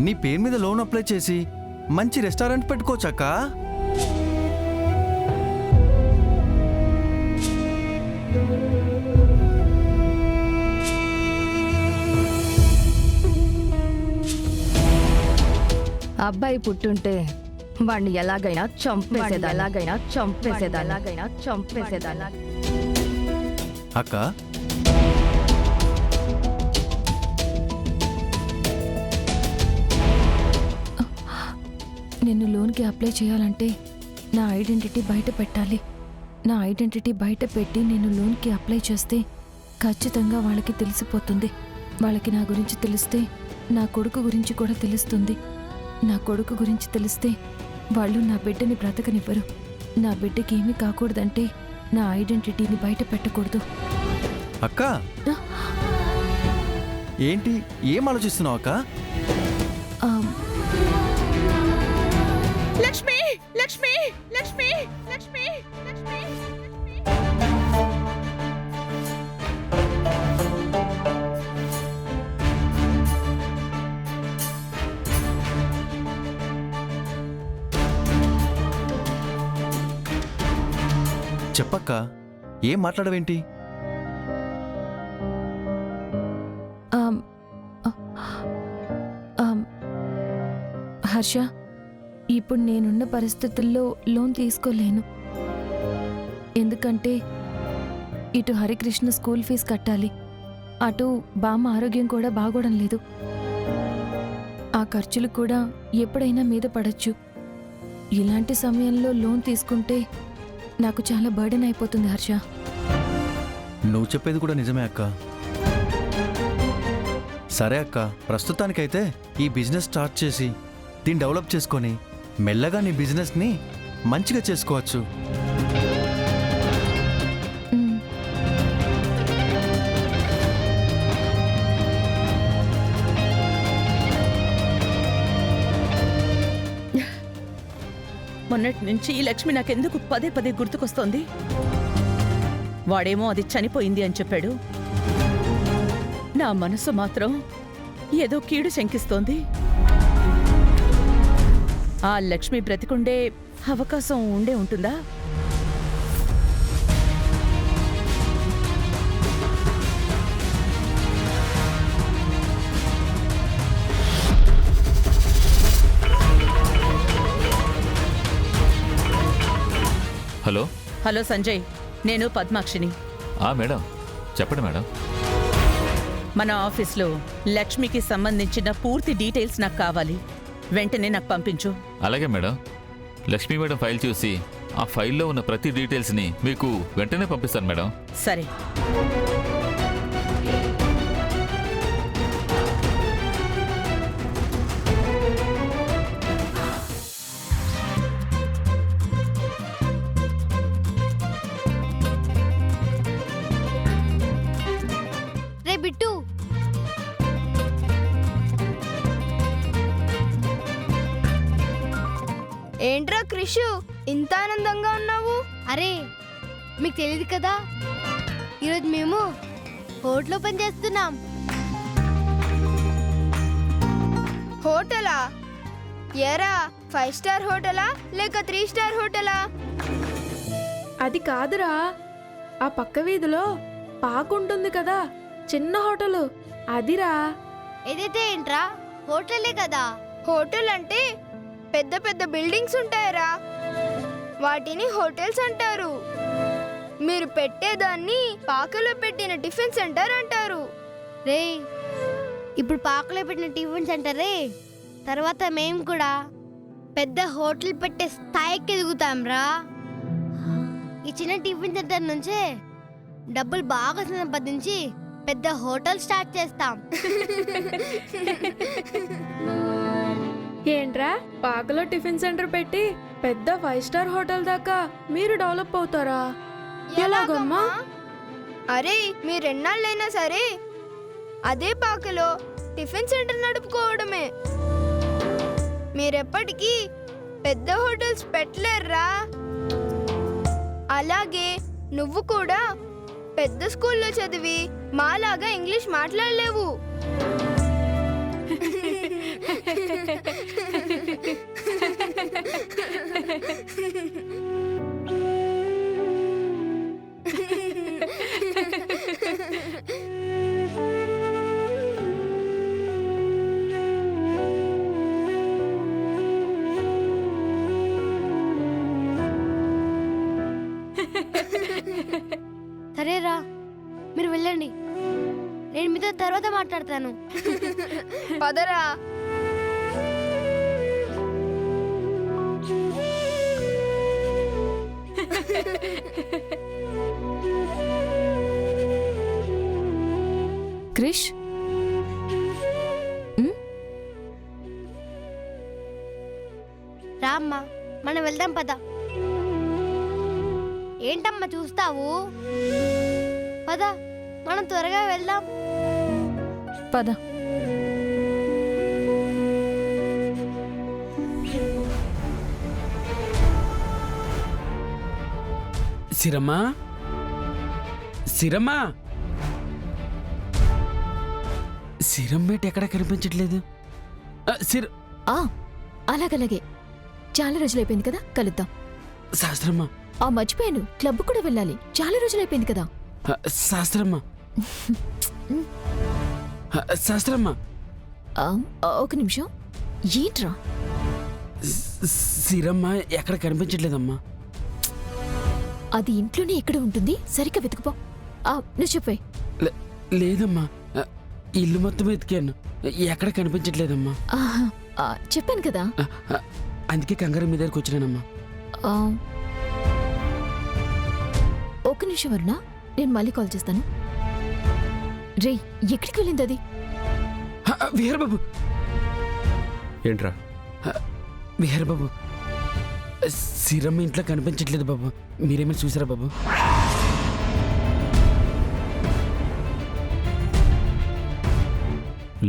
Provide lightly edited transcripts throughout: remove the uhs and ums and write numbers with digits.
నీ పేరు మీద లోన్ అప్లై చేసి మంచి రెస్టారెంట్ పెట్టుకోవచ్చక్క. అబ్బాయి పుట్టుంటే వాణ్ణి ఎలాగైనా చంపేసేదా. అక్క, నిన్ను లోన్కి అప్లై చేయాలంటే నా ఐడెంటిటీ బయట పెట్టాలి. నా ఐడెంటిటీ బయట పెట్టి నేను లోన్కి అప్లై చేస్తే ఖచ్చితంగా వాళ్ళకి తెలిసిపోతుంది. వాళ్ళకి నా గురించి తెలిస్తే నా కొడుకు గురించి కూడా తెలుస్తుంది. నా కొడుకు గురించి తెలిస్తే వాళ్ళు నా బిడ్డని బ్రతకనివ్వరు. నా బిడ్డకి ఏమీ కాకూడదంటే నా ఐడెంటిటీని బయట పెట్టకూడదు. అక్క ఏంటి, ఏం ఆలోచిస్తున్నావు అక్క? లక్ష్మి లక్ష్మి లక్ష్మి లక్ష్మి లక్ష్మి చెప్పక్క, ఏం మాట్లాడవేంటి? హర్ష, ఇప్పుడు నేనున్న పరిస్థితుల్లో లోన్ తీసుకోలేను. ఎందుకంటే ఇటు హరికృష్ణ స్కూల్ ఫీజు కట్టాలి, అటు బామ్మ ఆరోగ్యం కూడా బాగోడం లేదు. ఆ ఖర్చులు కూడా ఎప్పుడైనా మీద పడచ్చు. ఇలాంటి సమయంలో లోన్ తీసుకుంటే నాకు చాలా బర్డెన్ అయిపోతుంది హర్ష. నువ్వు చెప్పేది కూడా నిజమే అక్క. సరే అక్క, ప్రస్తుతానికైతే ఈ బిజినెస్ స్టార్ట్ చేసి దీన్ని డెవలప్ చేసుకొని మెల్లగా నీ బిజినెస్ని మంచిగా చేసుకోవచ్చు. మొన్నటి నుంచి ఈ లక్ష్మి నాకెందుకు పదే పదే గుర్తుకొస్తోంది. వాడేమో అది చనిపోయింది అని చెప్పాడు. నా మనసు మాత్రం ఏదో కీడు శంకిస్తోంది. ఆ లక్ష్మి బ్రతికుండే అవకాశం ఉండే ఉంటుందా? హలో హలో సంజయ్, నేను పద్మాక్షిని. మేడం, చెప్పండి మేడం. మన ఆఫీస్లో లక్ష్మికి సంబంధించిన పూర్తి డీటెయిల్స్ నాకు కావాలి. వెంటనే నాకు పంపించు. అలాగే మేడం. లక్ష్మీ మేడం ఫైల్ చూసి ఆ ఫైల్లో ఉన్న ప్రతి డీటెయిల్స్ని మీకు వెంటనే పంపిస్తాను మేడం. సరే. రే బిట్టు, ఏంట్రా క్రిషు ఇంత ఆనందంగా ఉన్నావు? అరే మీకు తెలియదు కదా, ఈరోజు మేము హోటల్ ఓపెన్ చేస్తున్నాం. హోటలా? ఏరా 5 స్టార్ హోటలా లేక 3 స్టార్ హోటలా? అది కాదురా, ఆ పక్క వీధిలో పాకుంటుంది కదా, చిన్న హోటలు, అదిరా. ఏదైతే ఏంట్రా, హోటలే కదా. హోటల్ అంటే పెద్ద పెద్ద బిల్డింగ్స్ ఉంటాయరా, వాటిని హోటల్స్ అంటారు. మీరు పెట్టేదాన్ని పాకలో పెట్టిన టిఫిన్ సెంటర్ అంటారు. రే, ఇప్పుడు పాకలో పెట్టిన టిఫిన్ సెంటరే, తర్వాత మేము కూడా పెద్ద హోటల్ పెట్టే స్థాయికి ఎదుగుతాం రా. ఈ చిన్న టిఫిన్ సెంటర్ నుంచే డబ్బులు బాగా సంపాదించి పెద్ద హోటల్ స్టార్ట్ చేస్తాం. ఏంట్రా, పాకలో టిఫిన్ సెంటర్ పెట్టి పెద్ద 5 స్టార్ హోటల్ దాకా మీరు డెవలప్ అవుతారా? ఎలాగమ్మా? అరే మీరెన్నాళ్ళైనా సరే అదే పాకలో టిఫిన్ సెంటర్ నడుపుకోవడమే. మీరెప్పటికీ పెద్ద హోటల్స్ పెట్టలేరురా. అలాగే నువ్వు కూడా పెద్ద స్కూల్లో చదివి మాలాగా ఇంగ్లీష్ మాట్లాడలేవు. సరేరా, మీరు వెళ్ళండి. నేను మీతో తర్వాత మాట్లాడతాను. పదరా. క్రిష్ రామ్మా, మనం వెళ్దాం పద. ఏంటమ్మా చూస్తావు? పద, మనం త్వరగా వెళ్దాం. పద. సిరమ్మా, సిరమ్మా, సిరమ్మేట ఎక్కడ కనిపించట్లేదు. అలాగలాగే చాలా రోజులైపోయింది కదా, కలుద్దాం. శాస్త్రమ్మా, మర్చిపోయాను, క్లబ్ కూడా వెళ్ళాలి. చాలా రోజులైపోయింది కదా. శాస్త్రమ్మా, శాస్త్రమ్మా, ఒక నిమిషం. ఏంట్రా? సిరమ్మ ఎక్కడ కనిపించట్లేదమ్మా. అది ఇంట్లోనే ఎక్కడ ఉంటుంది, సరిగ్గా వెతుకుపో. నువ్వు చెప్పే. లేదమ్మా, ఇల్లు మొత్తం వెతికాను, ఎక్కడ కనిపించట్లేదమ్మా. చెప్పాను కదా. అందుకే కంగారు మీ దగ్గరికి వచ్చినానమ్మా. ఒక్క నిమిషం వరుణ, నేను మళ్ళీ కాల్ చేస్తాను. రే, ఎక్కడికి వెళ్ళింది అది? విహార్ బాబు. ఏంట్రా? విహార్ బాబు, సిరమ్మ ఇంట్లో కనిపించట్లేదు బాబు. మీరేమైనా చూసారా బాబు?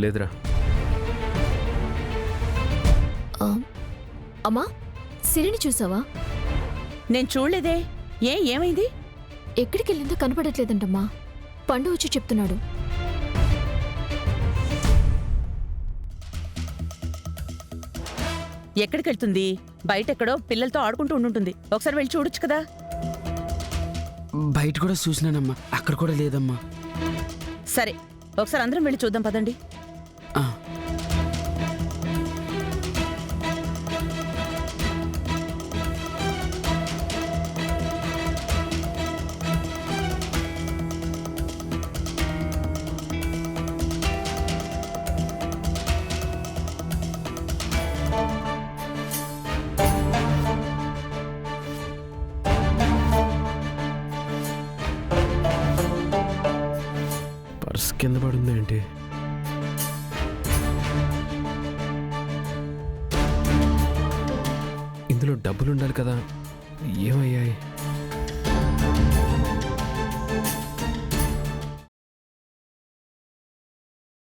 లేదురా. అమ్మా, సిరిని చూసావా? నేను చూడలేదే. ఏమైంది? ఎక్కడికి వెళ్ళిందో కనపడట్లేదంటమ్మా. పండు వచ్చి చెప్తున్నాడు. ఎక్కడికి వెళ్తుంది? బయటెక్కడో పిల్లలతో ఆడుకుంటూ ఉండుంటుంది. ఒకసారి వెళ్ళి చూడొచ్చు కదా. బయట కూడా చూసినానమ్మా, అక్కడ కూడా లేదమ్మా. సరే, ఒకసారి అందరం వెళ్ళి చూద్దాం పదండి. పర్స్ కింద పడుంది ఏంటి? ఇందులో డబ్బులు ఉండాలి కదా, ఏమయ్యాయి?